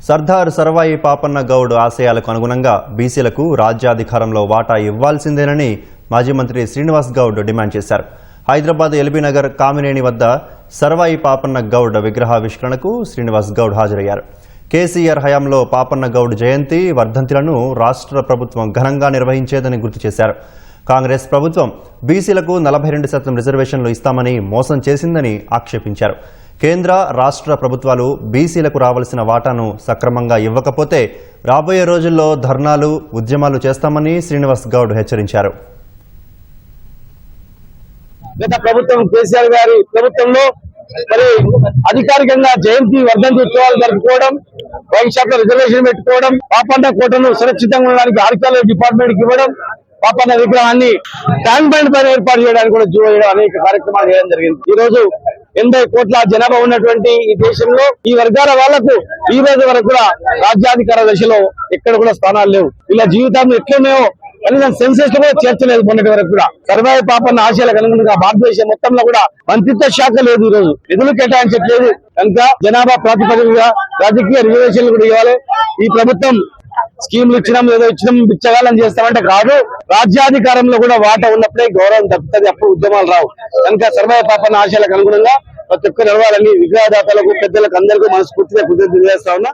సర్దార్ సర్వాయి పాపన్న గౌడ్ ఆశయాలకు అనుగుణంగా బీసీలకు రాజ్యాధికారంలో వాటా ఇవ్వాల్సిందేనని మాజీ మంత్రి శ్రీనివాస్ గౌడ్ డిమాండ్ చేశారు. హైదరాబాద్ ఎల్బీనగర్ కామినేని వద్ద సర్వాయి పాపన్న గౌడ్ విగ్రహావిష్కరణకు శ్రీనివాస్ గౌడ్ హాజరయ్యారు. కేసీఆర్ హయాంలో పాపన్న గౌడ్ జయంతి వర్ధంతులను రాష్ట్ర ప్రభుత్వం ఘనంగా నిర్వహించేదని గుర్తు చేశారు. కాంగ్రెస్ ప్రభుత్వం బీసీలకు 42% రిజర్వేషన్లు ఇస్తామని మోసం చేసిందని ఆక్షేపించారు. కేంద్ర రాష్ట్ర ప్రభుత్వాలు బీసీలకు రావాల్సిన వాటాను సక్రమంగా ఇవ్వకపోతే రాబోయే రోజుల్లో ధర్నాలు, ఉద్యమాలు చేస్తామని శ్రీనివాస్ గౌడ్ హెచ్చరించారు. గత ప్రభుత్వం కేసీఆర్ గారి ప్రభుత్వంలో మరి అధికారికంగా జయంతి వర్ధంతి ఉత్సవాలు జరుపుకోవడం, వైన్ షాప్ లో రిజర్వేషన్ పెట్టుకోవడం, పాపన్న కోటను సురక్షితంగా ఉండడానికి ఆర్కియాలజీ డిపార్ట్మెంట్ కి ఇవ్వడం, పాపన్న విగ్రహాన్ని ట్యాంక్ బండ్ పైన ఏర్పాటు చేయడానికి కూడా అనేక కార్యక్రమాలు చేయడం జరిగింది. ఈ రోజు 80 కోట్ల జనాభా ఉన్నటువంటి ఈ దేశంలో ఈ వర్గాల వాళ్లకు ఈ రోజు వరకు కూడా రాజ్యాధికార దశలో ఎక్కడ కూడా స్థానాలు లేవు. ఇలా జీవితాన్ని ఎట్లున్నాయో కనీసం సెన్సెస్ లో కూడా చేర్చలేదు. మొన్నటి వరకు కూడా సర్వాయి పాపన్న ఆశయాలకు అనుగుణంగా భారతదేశం మొత్తంలో కూడా మంత్రిత్వ శాఖ లేదు. ఈ రోజు నిధులు కేటాయించట్లేదు. కనుక జనాభా ప్రాతిపదికగా రాజకీయ రిజర్వేషన్లు కూడా ఇవ్వాలి. ఈ ప్రభుత్వం స్కీములు ఇచ్చినాం, ఏదో ఇచ్చినాం, బిచ్చగాలని చేస్తామంటే కాదు. రాజ్యాధికారంలో కూడా వాటా ఉన్నప్పుడే గౌరవం దక్కుతుంది, అప్పుడు ఉద్యమాలు రావు. కనుక సర్వాయి పాపన్న ఆశయాలకు అనుగుణంగా ప్రతి ఒక్క నడవాలని విగ్రహదాతలకు, పెద్దలకు అందరికీ మనస్ఫూర్తిగా కృతజ్ఞతలు చేస్తా ఉన్నా.